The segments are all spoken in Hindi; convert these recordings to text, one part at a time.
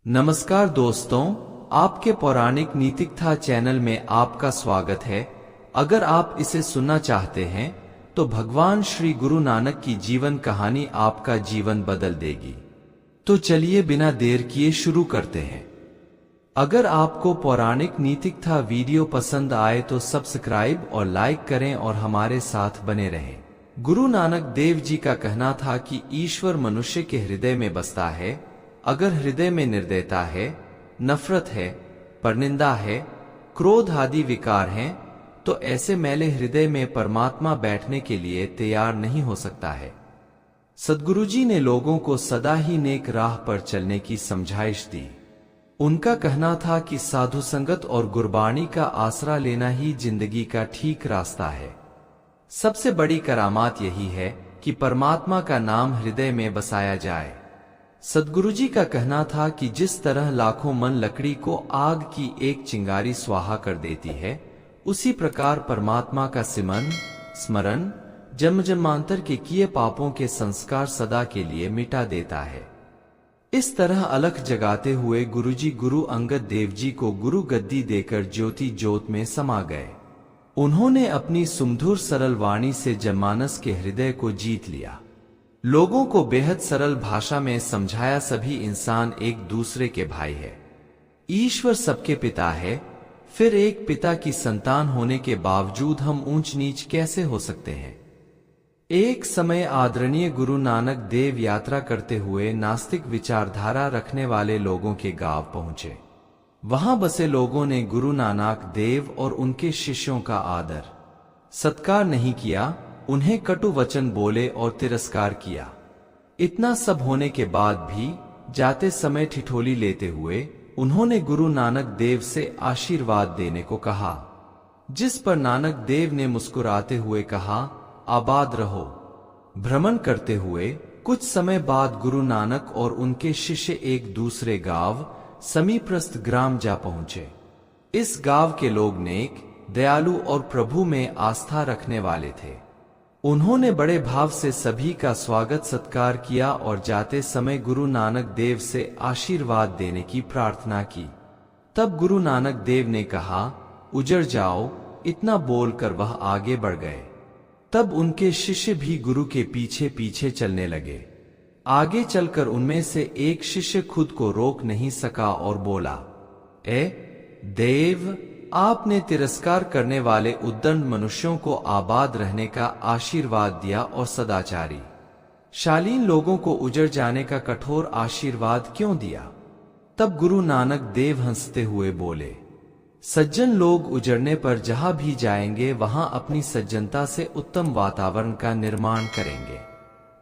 नमस्कार दोस्तों, आपके पौराणिक नीतिकथा चैनल में आपका स्वागत है। अगर आप इसे सुनना चाहते हैं तो भगवान श्री गुरु नानक की जीवन कहानी आपका जीवन बदल देगी। तो चलिए बिना देर किए शुरू करते हैं। अगर आपको पौराणिक नीतिकथा वीडियो पसंद आए तो सब्सक्राइब और लाइक करें और हमारे साथ बने रहें। गुरु नानक देव जी का कहना था कि ईश्वर मनुष्य के हृदय में बसता है। अगर हृदय में निर्दयता है, नफरत है, परनिंदा है, क्रोध आदि विकार हैं, तो ऐसे मैले हृदय में परमात्मा बैठने के लिए तैयार नहीं हो सकता है। सद्गुरु जी ने लोगों को सदा ही नेक राह पर चलने की समझाइश दी। उनका कहना था कि साधु संगत और गुरबाणी का आसरा लेना ही जिंदगी का ठीक रास्ता है। सबसे बड़ी करामात यही है कि परमात्मा का नाम हृदय में बसाया जाए। सद्गुरु जी का कहना था कि जिस तरह लाखों मन लकड़ी को आग की एक चिंगारी स्वाहा कर देती है, उसी प्रकार परमात्मा का स्मरण जन्म जन्मांतर के किए पापों के संस्कार सदा के लिए मिटा देता है। इस तरह अलख जगाते हुए गुरुजी गुरु अंगद देव जी को गुरु गद्दी देकर ज्योति ज्योत में समा गए। उन्होंने अपनी सुमधुर सरल वाणी से जनमानस के हृदय को जीत लिया। लोगों को बेहद सरल भाषा में समझाया, सभी इंसान एक दूसरे के भाई है। ईश्वर सबके पिता है। फिर एक पिता की संतान होने के बावजूद हम ऊंच नीच कैसे हो सकते हैं। एक समय आदरणीय गुरु नानक देव यात्रा करते हुए नास्तिक विचारधारा रखने वाले लोगों के गांव पहुंचे। वहां बसे लोगों ने गुरु नानक देव और उनके शिष्यों का आदर सत्कार नहीं किया, उन्हें कटु वचन बोले और तिरस्कार किया। इतना सब होने के बाद भी जाते समय ठिठोली लेते हुए उन्होंने गुरु नानक देव से आशीर्वाद देने को कहा, जिस पर नानक देव ने मुस्कुराते हुए कहा, आबाद रहो। भ्रमण करते हुए कुछ समय बाद गुरु नानक और उनके शिष्य एक दूसरे गांव समीपस्थ ग्राम जा पहुंचे। इस गांव के लोग नेक, दयालु और प्रभु में आस्था रखने वाले थे। उन्होंने बड़े भाव से सभी का स्वागत सत्कार किया और जाते समय गुरु नानक देव से आशीर्वाद देने की प्रार्थना की। तब गुरु नानक देव ने कहा, उजड़ जाओ। इतना बोलकर वह आगे बढ़ गए। तब उनके शिष्य भी गुरु के पीछे पीछे चलने लगे। आगे चलकर उनमें से एक शिष्य खुद को रोक नहीं सका और बोला, ए देव, आपने तिरस्कार करने वाले उद्दंड मनुष्यों को आबाद रहने का आशीर्वाद दिया और सदाचारी शालीन लोगों को उजड़ जाने का कठोर आशीर्वाद क्यों दिया। तब गुरु नानक देव हंसते हुए बोले, सज्जन लोग उजड़ने पर जहां भी जाएंगे वहां अपनी सज्जनता से उत्तम वातावरण का निर्माण करेंगे,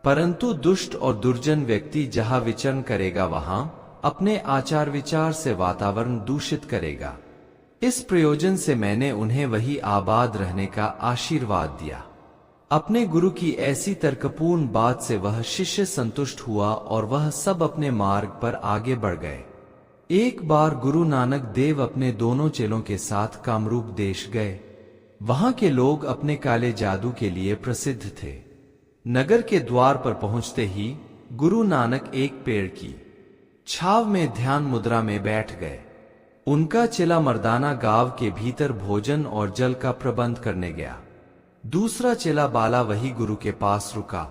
परंतु दुष्ट और दुर्जन व्यक्ति जहां विचरण करेगा वहां अपने आचार विचार से वातावरण दूषित करेगा। इस प्रयोजन से मैंने उन्हें वही आबाद रहने का आशीर्वाद दिया। अपने गुरु की ऐसी तर्कपूर्ण बात से वह शिष्य संतुष्ट हुआ और वह सब अपने मार्ग पर आगे बढ़ गए। एक बार गुरु नानक देव अपने दोनों चेलों के साथ कामरूप देश गए। वहां के लोग अपने काले जादू के लिए प्रसिद्ध थे। नगर के द्वार पर पहुंचते ही गुरु नानक एक पेड़ की छाव में ध्यान मुद्रा में बैठ गए। उनका चेला मर्दाना गांव के भीतर भोजन और जल का प्रबंध करने गया। दूसरा चेला बाला वही गुरु के पास रुका।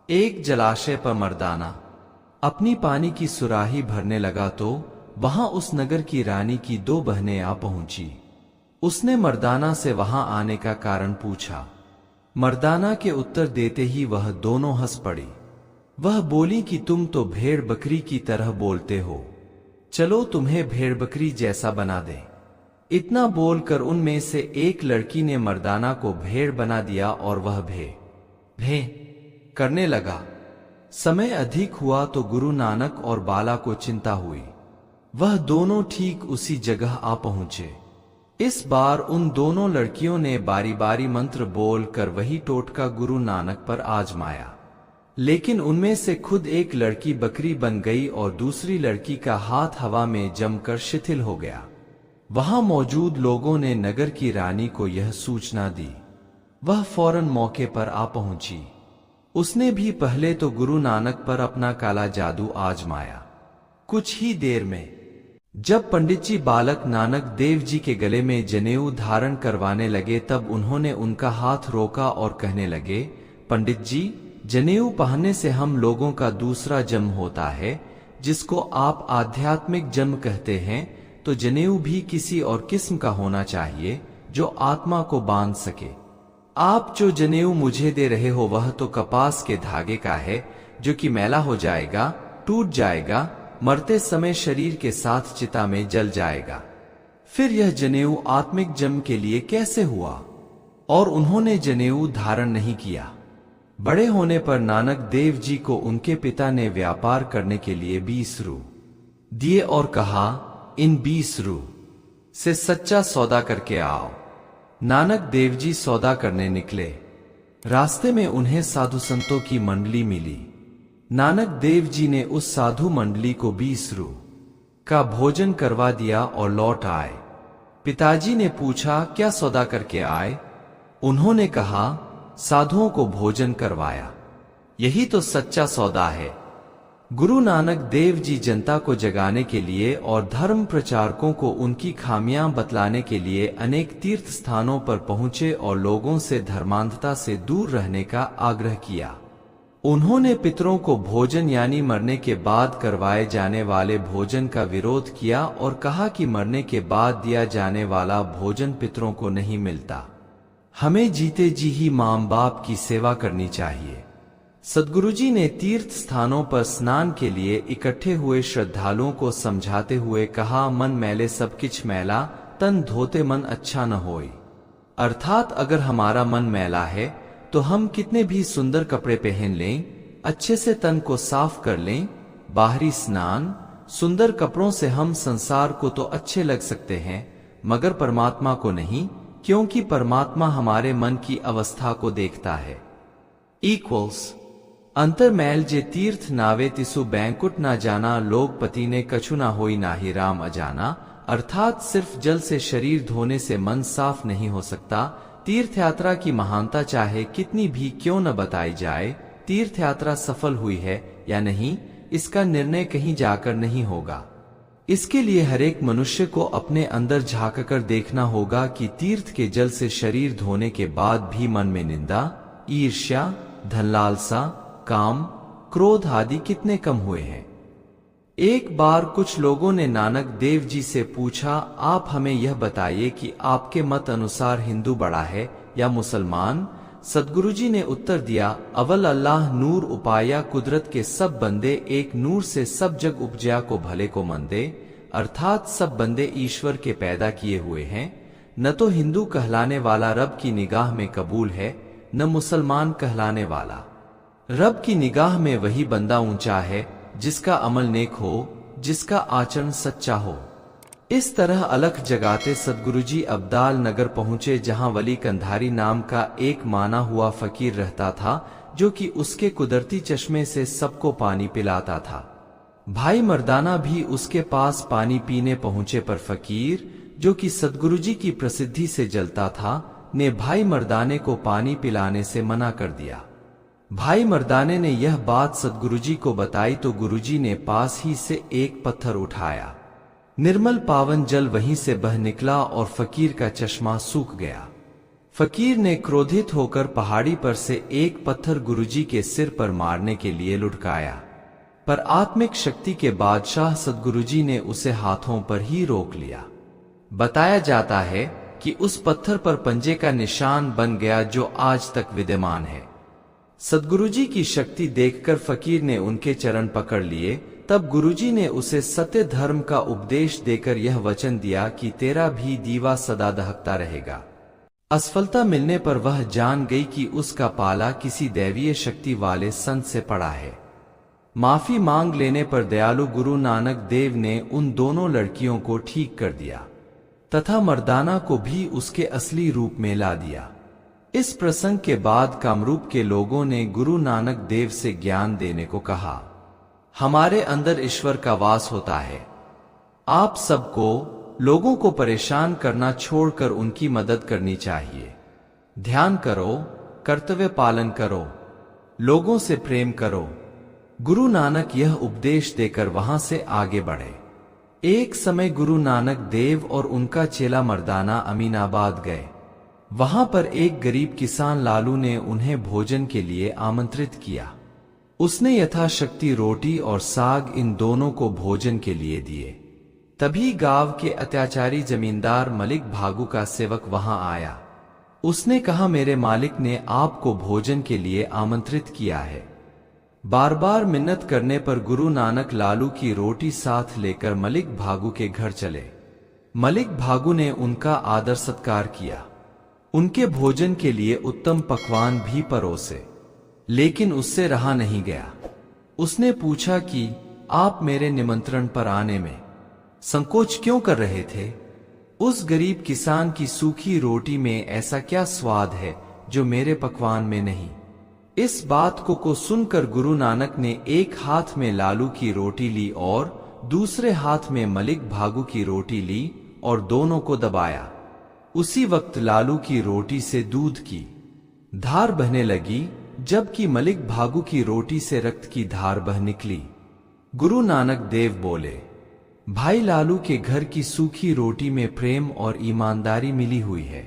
एक जलाशय पर मर्दाना अपनी पानी की सुराही भरने लगा तो वहां उस नगर की रानी की दो बहनें आ पहुंची। उसने मर्दाना से वहां आने का कारण पूछा। मर्दाना के उत्तर देते ही वह दोनों हंस पड़ी। वह बोली कि तुम तो भेड़ बकरी की तरह बोलते हो, चलो तुम्हें भेड़ बकरी जैसा बना दें। इतना बोलकर उनमें से एक लड़की ने मर्दाना को भेड़ बना दिया और वह भे करने लगा। समय अधिक हुआ तो गुरु नानक और बाला को चिंता हुई। वह दोनों ठीक उसी जगह आ पहुंचे। इस बार उन दोनों लड़कियों ने बारी बारी मंत्र बोलकर वही टोटका गुरु नानक पर आजमाया, लेकिन उनमें से खुद एक लड़की बकरी बन गई और दूसरी लड़की का हाथ हवा में जमकर शिथिल हो गया। वहां मौजूद लोगों ने नगर की रानी को यह सूचना दी। वह फौरन मौके पर आ पहुंची। उसने भी पहले तो गुरु नानक पर अपना काला जादू आजमाया, कुछ ही देर में जब पंडित जी बालक नानक देव जी के गले में जनेऊ धारण करवाने लगे, तब उन्होंने उनका हाथ रोका और कहने लगे, पंडित जी, जनेऊ पहनने से हम लोगों का दूसरा जन्म होता है, जिसको आप आध्यात्मिक जन्म कहते हैं। तो जनेऊ भी किसी और किस्म का होना चाहिए जो आत्मा को बांध सके। आप जो जनेऊ मुझे दे रहे हो वह तो कपास के धागे का है, जो कि मैला हो जाएगा, टूट जाएगा, मरते समय शरीर के साथ चिता में जल जाएगा। फिर यह जनेऊ आत्मिक जन्म के लिए कैसे हुआ? और उन्होंने जनेऊ धारण नहीं किया। बड़े होने पर नानक देव जी को उनके पिता ने व्यापार करने के लिए 20 रू दिए और कहा, इन 20 रू से सच्चा सौदा करके आओ। नानक देव जी सौदा करने निकले। रास्ते में उन्हें साधु संतों की मंडली मिली। नानक देव जी ने उस साधु मंडली को 20 रू का भोजन करवा दिया और लौट आए। पिताजी ने पूछा, क्या सौदा करके आए? उन्होंने कहा, साधुओं को भोजन करवाया। यही तो सच्चा सौदा है। गुरु नानक देव जी जनता को जगाने के लिए और धर्म प्रचारकों को उनकी खामियां बतलाने के लिए अनेक तीर्थ स्थानों पर पहुंचे और लोगों से धर्मांधता से दूर रहने का आग्रह किया। उन्होंने पितरों को भोजन यानी मरने के बाद करवाए जाने वाले भोजन का विरोध किया और कहा कि मरने के बाद दिया जाने वाला भोजन पितरों को नहीं मिलता। हमें जीते जी ही मां बाप की सेवा करनी चाहिए। सद्गुरुजी ने तीर्थ स्थानों पर स्नान के लिए इकट्ठे हुए श्रद्धालुओं को समझाते हुए कहा, मन मैले सब किछ मैला, तन धोते मन अच्छा न होई। अर्थात अगर हमारा मन मैला है तो हम कितने भी सुंदर कपड़े पहन लें, अच्छे से तन को साफ कर लें, बाहरी स्नान, सुंदर कपड़ों से हम संसार को तो अच्छे लग सकते हैं मगर परमात्मा को नहीं, क्योंकि परमात्मा हमारे मन की अवस्था को देखता है। अंतर मैल जे तीर्थ नावे तिसु बैंकुट ना जाना, लोग पति ने कछु ना होई नाही राम अजाना। अर्थात सिर्फ जल से शरीर धोने से मन साफ नहीं हो सकता। तीर्थ यात्रा की महानता चाहे कितनी भी क्यों न बताई जाए, तीर्थ यात्रा सफल हुई है या नहीं इसका निर्णय कहीं जाकर नहीं होगा। इसके लिए हरेक मनुष्य को अपने अंदर झांककर देखना होगा कि तीर्थ के जल से शरीर धोने के बाद भी मन में निंदा, ईर्ष्या, धनलालसा, काम, क्रोध आदि कितने कम हुए हैं। एक बार कुछ लोगों ने नानक देव जी से पूछा, आप हमें यह बताइए कि आपके मत अनुसार हिंदू बड़ा है या मुसलमान? सद्गुरुजी ने उत्तर दिया, अवल अल्लाह नूर उपाया, कुदरत के सब बंदे एक नूर से सब जग उपजया को भले को मंदे। अर्थात सब बंदे ईश्वर के पैदा किए हुए हैं। न तो हिंदू कहलाने वाला रब की निगाह में कबूल है, न मुसलमान कहलाने वाला। रब की निगाह में वही बंदा ऊंचा है जिसका अमल नेक हो, जिसका आचरण सच्चा हो। इस तरह अलख जगाते सद्गुरुजी अब्दाल नगर पहुंचे, जहां वली कंधारी नाम का एक माना हुआ फकीर रहता था, जो कि उसके कुदरती चश्मे से सबको पानी पिलाता था। भाई मर्दाना भी उसके पास पानी पीने पहुंचे, पर फकीर, जो कि सद्गुरुजी की प्रसिद्धि से जलता था, ने भाई मर्दाने को पानी पिलाने से मना कर दिया। भाई मर्दाने ने यह बात सद्गुरुजी को बताई तो गुरुजी ने पास ही से एक पत्थर उठाया। निर्मल पावन जल वहीं से बह निकला और फकीर का चश्मा सूख गया। फकीर ने क्रोधित होकर पहाड़ी पर से एक पत्थर गुरुजी के सिर पर मारने के लिए लुढ़काया, पर आत्मिक शक्ति के बादशाह सद्गुरुजी ने उसे हाथों पर ही रोक लिया। बताया जाता है कि उस पत्थर पर पंजे का निशान बन गया जो आज तक विद्यमान है। सद्गुरुजी की शक्ति देखकर फकीर ने उनके चरण पकड़ लिए। तब गुरुजी ने उसे सत्य धर्म का उपदेश देकर यह वचन दिया कि तेरा भी दीवा सदा दहकता रहेगा। असफलता मिलने पर वह जान गई कि उसका पाला किसी दैवीय शक्ति वाले संत से पड़ा है। माफी मांग लेने पर दयालु गुरु नानक देव ने उन दोनों लड़कियों को ठीक कर दिया तथा मर्दाना को भी उसके असली रूप में ला दिया। इस प्रसंग के बाद कामरूप के लोगों ने गुरु नानक देव से ज्ञान देने को कहा। हमारे अंदर ईश्वर का वास होता है। आप सबको लोगों को परेशान करना छोड़कर उनकी मदद करनी चाहिए। ध्यान करो, कर्तव्य पालन करो, लोगों से प्रेम करो, गुरु नानक यह उपदेश देकर वहां से आगे बढ़े। एक समय गुरु नानक देव और उनका चेला मर्दाना अमीनाबाद गए। वहां पर एक गरीब किसान लालू ने उन्हें भोजन के लिए आमंत्रित किया। उसने यथाशक्ति रोटी और साग इन दोनों को भोजन के लिए दिए। तभी गांव के अत्याचारी जमींदार मलिक भागू का सेवक वहां आया। उसने कहा, मेरे मालिक ने आपको भोजन के लिए आमंत्रित किया है। बार बार मिन्नत करने पर गुरु नानक लालू की रोटी साथ लेकर मलिक भागू के घर चले। मलिक भागू ने उनका आदर सत्कार किया, उनके भोजन के लिए उत्तम पकवान भी परोसे, लेकिन उससे रहा नहीं गया। उसने पूछा कि आप मेरे निमंत्रण पर आने में संकोच क्यों कर रहे थे? उस गरीब किसान की सूखी रोटी में ऐसा क्या स्वाद है जो मेरे पकवान में नहीं? इस बात को सुनकर गुरु नानक ने एक हाथ में लालू की रोटी ली और दूसरे हाथ में मलिक भागू की रोटी ली और दोनों को दबाया। उसी वक्त लालू की रोटी से दूध की धार बहने लगी, जबकि मलिक भागू की रोटी से रक्त की धार बह निकली। गुरु नानक देव बोले, भाई लालू के घर की सूखी रोटी में प्रेम और ईमानदारी मिली हुई है।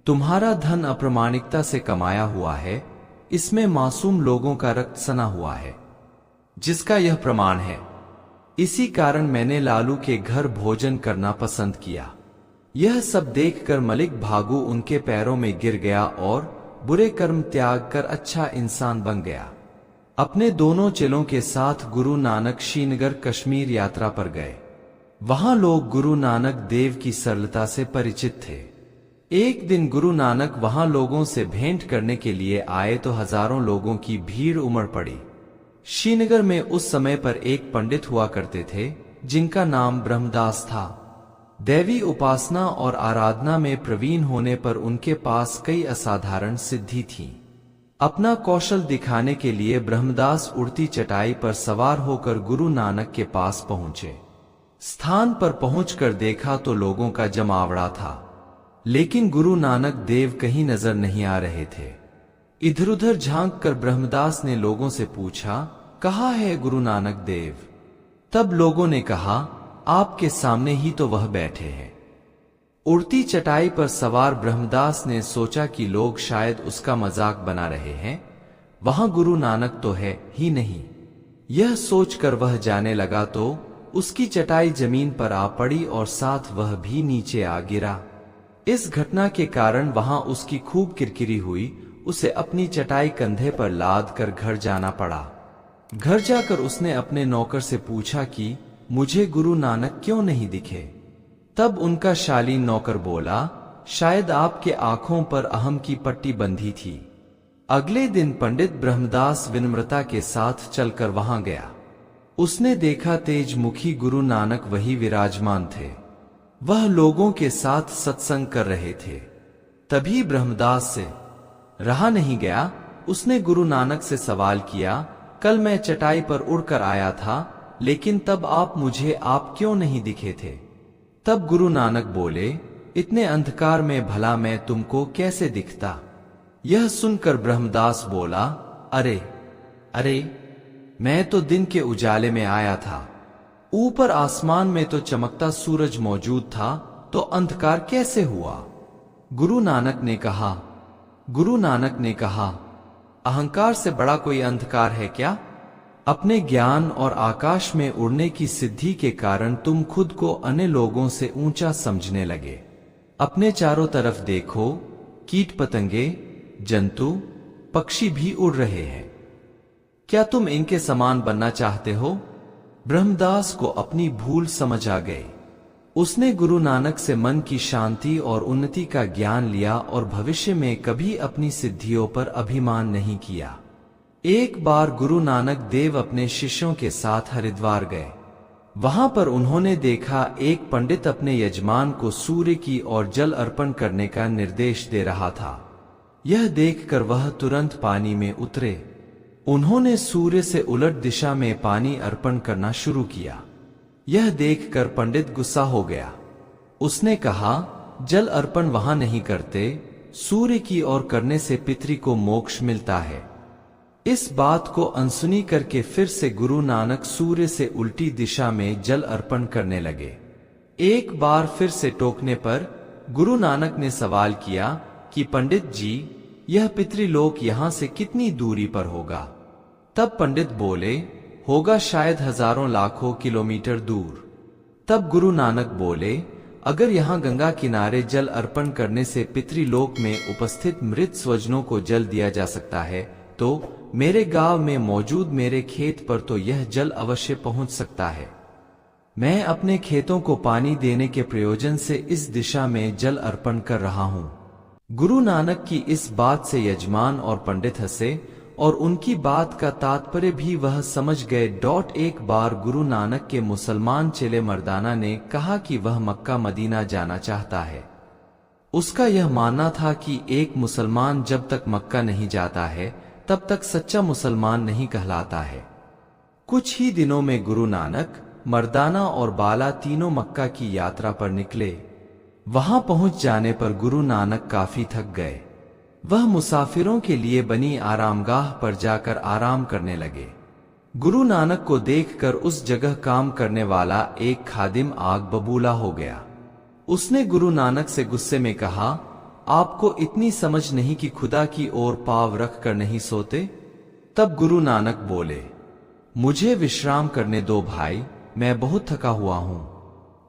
तुम्हारा धन अप्रामाणिकता से कमाया हुआ है, इसमें मासूम लोगों का रक्त सना हुआ है, जिसका यह प्रमाण है। इसी कारण मैंने लालू के घर भोजन करना पसंद किया। यह सब देखकर मलिक भागू उनके पैरों में गिर गया और बुरे कर्म त्याग कर अच्छा इंसान बन गया। अपने दोनों चेलों के साथ गुरु नानक श्रीनगर कश्मीर यात्रा पर गए। वहां लोग गुरु नानक देव की सरलता से परिचित थे। एक दिन गुरु नानक वहां लोगों से भेंट करने के लिए आए तो हजारों लोगों की भीड़ उमड़ पड़ी। श्रीनगर में उस समय पर एक पंडित हुआ करते थे जिनका नाम ब्रह्मदास था। दैवी उपासना और आराधना में प्रवीण होने पर उनके पास कई असाधारण सिद्धि थी। अपना कौशल दिखाने के लिए ब्रह्मदास उड़ती चटाई पर सवार होकर गुरु नानक के पास पहुंचे। स्थान पर पहुंचकर देखा तो लोगों का जमावड़ा था, लेकिन गुरु नानक देव कहीं नजर नहीं आ रहे थे। इधर उधर झांक कर ब्रह्मदास ने लोगों से पूछा, कहाँ है गुरु नानक देव? तब लोगों ने कहा, आपके सामने ही तो वह बैठे हैं। उड़ती चटाई पर सवार ब्रह्मदास ने सोचा कि लोग शायद उसका मजाक बना रहे हैं, वहां गुरु नानक तो है ही नहीं। यह सोचकर वह जाने लगा तो उसकी चटाई जमीन पर आ पड़ी और साथ वह भी नीचे आ गिरा। इस घटना के कारण वहां उसकी खूब किरकिरी हुई। उसे अपनी चटाई कंधे पर लाद कर घर जाना पड़ा। घर जाकर उसने अपने नौकर से पूछा कि मुझे गुरु नानक क्यों नहीं दिखे? तब उनका शालीन नौकर बोला, शायद आपके आंखों पर अहम की पट्टी बंधी थी। अगले दिन पंडित ब्रह्मदास विनम्रता के साथ चलकर वहां गया। उसने देखा तेजमुखी गुरु नानक वही विराजमान थे। वह लोगों के साथ सत्संग कर रहे थे। तभी ब्रह्मदास से रहा नहीं गया। उसने गुरु नानक से सवाल किया, कल मैं चटाई पर उड़कर आया था, लेकिन तब आप क्यों नहीं दिखे थे? तब गुरु नानक बोले, इतने अंधकार में भला मैं तुमको कैसे दिखता? यह सुनकर ब्रह्मदास बोला, अरे मैं तो दिन के उजाले में आया था। ऊपर आसमान में तो चमकता सूरज मौजूद था, तो अंधकार कैसे हुआ? गुरु नानक ने कहा, अहंकार से बड़ा कोई अंधकार है क्या? अपने ज्ञान और आकाश में उड़ने की सिद्धि के कारण तुम खुद को अन्य लोगों से ऊंचा समझने लगे। अपने चारों तरफ देखो, कीट पतंगे, जंतु, पक्षी भी उड़ रहे हैं। क्या तुम इनके समान बनना चाहते हो? ब्रह्मदास को अपनी भूल समझ आ गई। उसने गुरु नानक से मन की शांति और उन्नति का ज्ञान लिया और भविष्य में कभी अपनी सिद्धियों पर अभिमान नहीं किया। एक बार गुरु नानक देव अपने शिष्यों के साथ हरिद्वार गए। वहां पर उन्होंने देखा एक पंडित अपने यजमान को सूर्य की ओर जल अर्पण करने का निर्देश दे रहा था। यह देखकर वह तुरंत पानी में उतरे। उन्होंने सूर्य से उलट दिशा में पानी अर्पण करना शुरू किया। यह देखकर पंडित गुस्सा हो गया। उसने कहा, जल अर्पण वहां नहीं करते, सूर्य की ओर करने से पितरी को मोक्ष मिलता है। इस बात को अनसुनी करके फिर से गुरु नानक सूर्य से उल्टी दिशा में जल अर्पण करने लगे। एक बार फिर से टोकने पर गुरु नानक ने सवाल किया कि पंडित जी, यह पितृलोक यहां से कितनी दूरी पर होगा? तब पंडित बोले, होगा शायद हजारों लाखों किलोमीटर दूर। तब गुरु नानक बोले, अगर यहाँ गंगा किनारे जल अर्पण करने से पितृलोक में उपस्थित मृत स्वजनों को जल दिया जा सकता है, तो मेरे गांव में मौजूद मेरे खेत पर तो यह जल अवश्य पहुंच सकता है। मैं अपने खेतों को पानी देने के प्रयोजन से इस दिशा में जल अर्पण कर रहा हूं। गुरु नानक की इस बात से यजमान और पंडित हंसे और उनकी बात का तात्पर्य भी वह समझ गए। एक बार गुरु नानक के मुसलमान चेले मर्दाना ने कहा कि वह मक्का मदीना जाना चाहता है। उसका यह मानना था कि एक मुसलमान जब तक मक्का नहीं जाता है तब तक सच्चा मुसलमान नहीं कहलाता है। कुछ ही दिनों में गुरु नानक, मर्दाना और बाला तीनों मक्का की यात्रा पर निकले। वहां पहुंच जाने पर गुरु नानक काफी थक गए। वह मुसाफिरों के लिए बनी आरामगाह पर जाकर आराम करने लगे। गुरु नानक को देखकर उस जगह काम करने वाला एक खादिम आग बबूला हो गया। उसने गुरु नानक से गुस्से में कहा, आपको इतनी समझ नहीं कि खुदा की ओर पांव रख कर नहीं सोते? तब गुरु नानक बोले, मुझे विश्राम करने दो भाई, मैं बहुत थका हुआ हूं।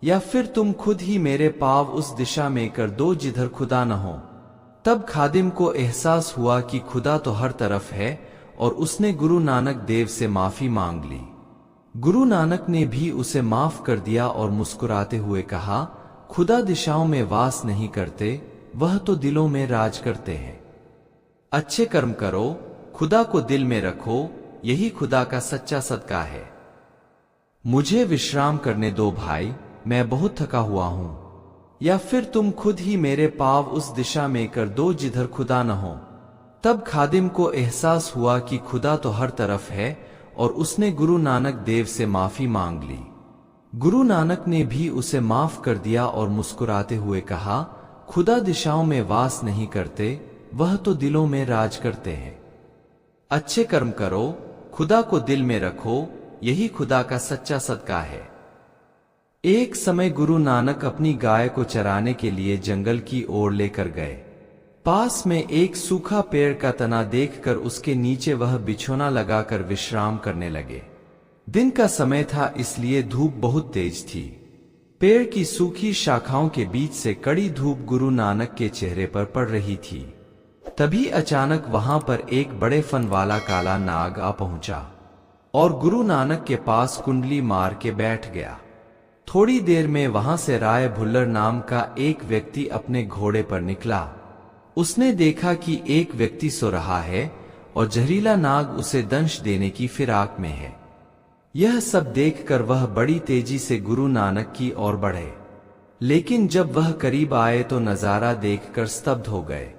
या फिर तुम खुद ही मेरे पांव उस दिशा में कर दो जिधर खुदा न हो। तब खादिम को एहसास हुआ कि खुदा तो हर तरफ है और उसने गुरु नानक देव से माफी मांग ली। गुरु नानक ने भी उसे माफ कर दिया और मुस्कुराते हुए कहा, खुदा दिशाओं में वास नहीं करते, वह तो दिलों में राज करते हैं। अच्छे कर्म करो, खुदा को दिल में रखो, यही खुदा का सच्चा सदका है। मुझे विश्राम करने दो भाई, मैं बहुत थका हुआ हूं। या फिर तुम खुद ही मेरे पांव उस दिशा में कर दो जिधर खुदा न हो। तब खादिम को एहसास हुआ कि खुदा तो हर तरफ है और उसने गुरु नानक देव से माफी मांग ली। गुरु नानक ने भी उसे माफ कर दिया और मुस्कुराते हुए कहा, खुदा दिशाओं में वास नहीं करते, वह तो दिलों में राज करते हैं। अच्छे कर्म करो, खुदा को दिल में रखो, यही खुदा का सच्चा सदका है। एक समय गुरु नानक अपनी गाय को चराने के लिए जंगल की ओर लेकर गए। पास में एक सूखा पेड़ का तना देखकर उसके नीचे वह बिछौना लगाकर विश्राम करने लगे। दिन का समय था, इसलिए धूप बहुत तेज थी। पेड़ की सूखी शाखाओं के बीच से कड़ी धूप गुरु नानक के चेहरे पर पड़ रही थी। तभी अचानक वहां पर एक बड़े फन वाला काला नाग आ पहुंचा और गुरु नानक के पास कुंडली मार के बैठ गया। थोड़ी देर में वहां से राय भुल्लर नाम का एक व्यक्ति अपने घोड़े पर निकला। उसने देखा कि एक व्यक्ति सो रहा है और जहरीला नाग उसे दंश देने की फिराक में है। यह सब देखकर वह बड़ी तेजी से गुरु नानक की ओर बढ़े, लेकिन जब वह करीब आए तो नजारा देखकर स्तब्ध हो गए।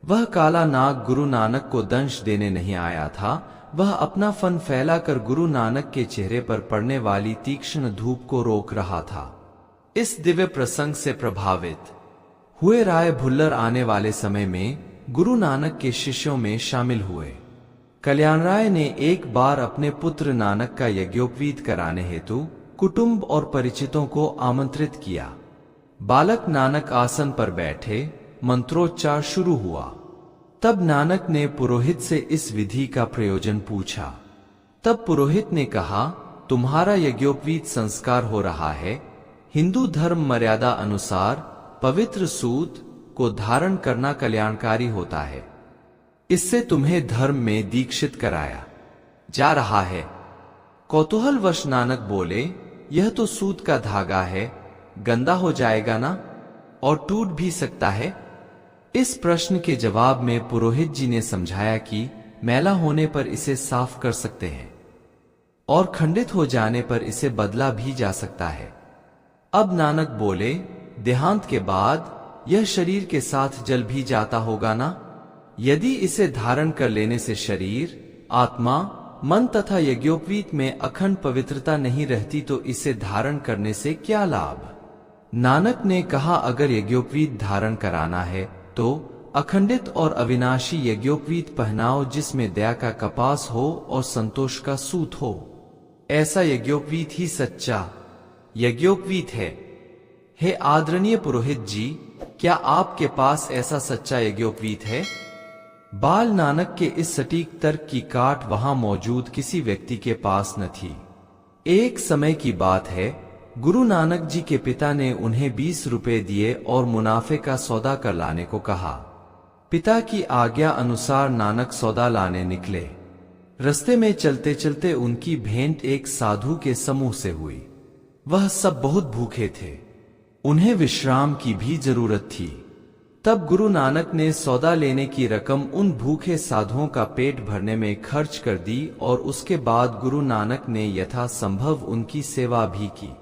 वह काला नाग गुरु नानक को दंश देने नहीं आया था, वह अपना फन फैलाकर गुरु नानक के चेहरे पर पड़ने वाली तीक्ष्ण धूप को रोक रहा था। इस दिव्य प्रसंग से प्रभावित हुए राय भुल्लर आने वाले समय में गुरु नानक के शिष्यों में शामिल हुए। कल्याण राय ने एक बार अपने पुत्र नानक का यज्ञोपवीत कराने हेतु कुटुंब और परिचितों को आमंत्रित किया। बालक नानक आसन पर बैठे, मंत्रोच्चार शुरू हुआ। तब नानक ने पुरोहित से इस विधि का प्रयोजन पूछा। तब पुरोहित ने कहा, तुम्हारा यज्ञोपवीत संस्कार हो रहा है। हिंदू धर्म मर्यादा अनुसार पवित्र सूत को धारण करना कल्याणकारी होता है। इससे तुम्हें धर्म में दीक्षित कराया जा रहा है। कौतूहलवश नानक बोले, यह तो सूत का धागा है, गंदा हो जाएगा ना, और टूट भी सकता है। इस प्रश्न के जवाब में पुरोहित जी ने समझाया कि मैला होने पर इसे साफ कर सकते हैं और खंडित हो जाने पर इसे बदला भी जा सकता है। अब नानक बोले, देहांत के बाद यह शरीर के साथ जल भी जाता होगा ना? यदि इसे धारण कर लेने से शरीर, आत्मा, मन तथा यज्ञोपवीत में अखंड पवित्रता नहीं रहती तो इसे धारण करने से क्या लाभ? नानक ने कहा, अगर यज्ञोपवीत धारण कराना है तो अखंडित और अविनाशी यज्ञोपवीत पहनाओ, जिसमें दया का कपास हो और संतोष का सूत हो। ऐसा यज्ञोपवीत ही सच्चा यज्ञोपवीत है। हे आदरणीय पुरोहित जी, क्या आपके पास ऐसा सच्चा यज्ञोपवीत है? बाल नानक के इस सटीक तर्क की काट वहां मौजूद किसी व्यक्ति के पास न थी। एक समय की बात है, गुरु नानक जी के पिता ने उन्हें 20 रुपए दिए और मुनाफे का सौदा कर लाने को कहा। पिता की आज्ञा अनुसार नानक सौदा लाने निकले। रास्ते में चलते चलते उनकी भेंट एक साधु के समूह से हुई। वह सब बहुत भूखे थे, उन्हें विश्राम की भी जरूरत थी। तब गुरु नानक ने सौदा लेने की रकम उन भूखे साधुओं का पेट भरने में खर्च कर दी और उसके बाद गुरु नानक ने यथासंभव उनकी सेवा भी की।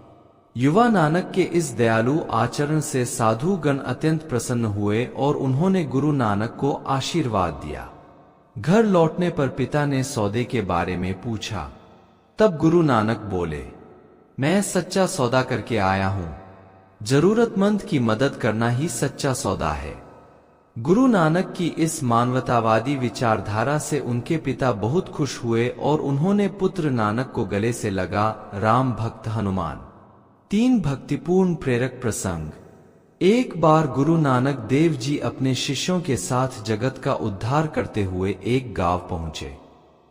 युवा नानक के इस दयालु आचरण से साधु गण अत्यंत प्रसन्न हुए और उन्होंने गुरु नानक को आशीर्वाद दिया। घर लौटने पर पिता ने सौदे के बारे में पूछा। तब गुरु नानक बोले, मैं सच्चा सौदा करके आया हूं। जरूरतमंद की मदद करना ही सच्चा सौदा है। गुरु नानक की इस मानवतावादी विचारधारा से उनके पिता बहुत खुश हुए और उन्होंने पुत्र नानक को गले से लगा। राम भक्त हनुमान। 3 भक्तिपूर्ण प्रेरक प्रसंग। एक बार गुरु नानक देव जी अपने शिष्यों के साथ जगत का उद्धार करते हुए एक गांव पहुंचे।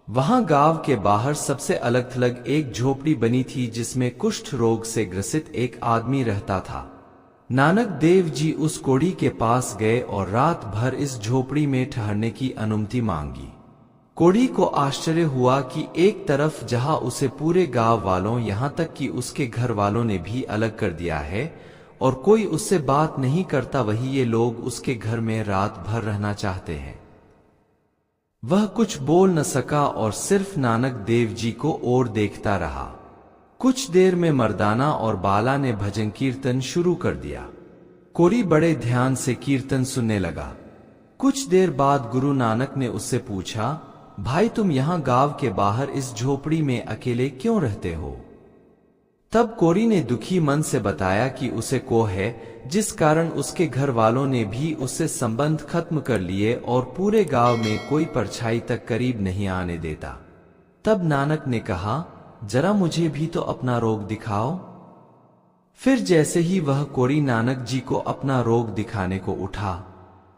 वहां गांव के बाहर सबसे अलग थलग एक झोपड़ी बनी थी, जिसमें कुष्ठ रोग से ग्रसित एक आदमी रहता था। नानक देव जी उस कोढ़ी के पास गए और रात भर इस झोपड़ी में ठहरने की अनुमति मांगी। कोढ़ी को आश्चर्य हुआ कि एक तरफ जहां उसे पूरे गांव वालों, यहां तक कि उसके घर वालों ने भी अलग कर दिया है और कोई उससे बात नहीं करता, वही ये लोग उसके घर में रात भर रहना चाहते हैं। वह कुछ बोल न सका और सिर्फ नानक देव जी को और देखता रहा। कुछ देर में मर्दाना और बाला ने भजन कीर्तन शुरू कर दिया। कोरी बड़े ध्यान से कीर्तन सुनने लगा। कुछ देर बाद गुरु नानक ने उससे पूछा, भाई तुम यहाँ गांव के बाहर इस झोपड़ी में अकेले क्यों रहते हो? तब कोरी ने दुखी मन से बताया कि उसे कोह है, जिस कारण उसके घर वालों ने भी उससे संबंध खत्म कर लिए और पूरे गांव में कोई परछाई तक करीब नहीं आने देता। तब नानक ने कहा, जरा मुझे भी तो अपना रोग दिखाओ। फिर जैसे ही वह कोरी नानक जी को अपना रोग दिखाने को उठा,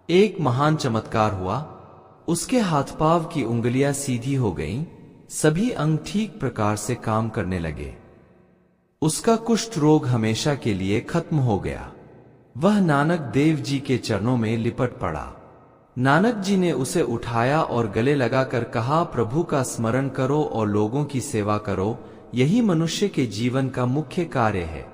एक महान चमत्कार हुआ। उसके हाथ पांव की उंगलियां सीधी हो गईं, सभी अंग ठीक प्रकार से काम करने लगे। उसका कुष्ठ रोग हमेशा के लिए खत्म हो गया। वह नानक देव जी के चरणों में लिपट पड़ा। नानक जी ने उसे उठाया और गले लगाकर कहा, प्रभु का स्मरण करो और लोगों की सेवा करो, यही मनुष्य के जीवन का मुख्य कार्य है।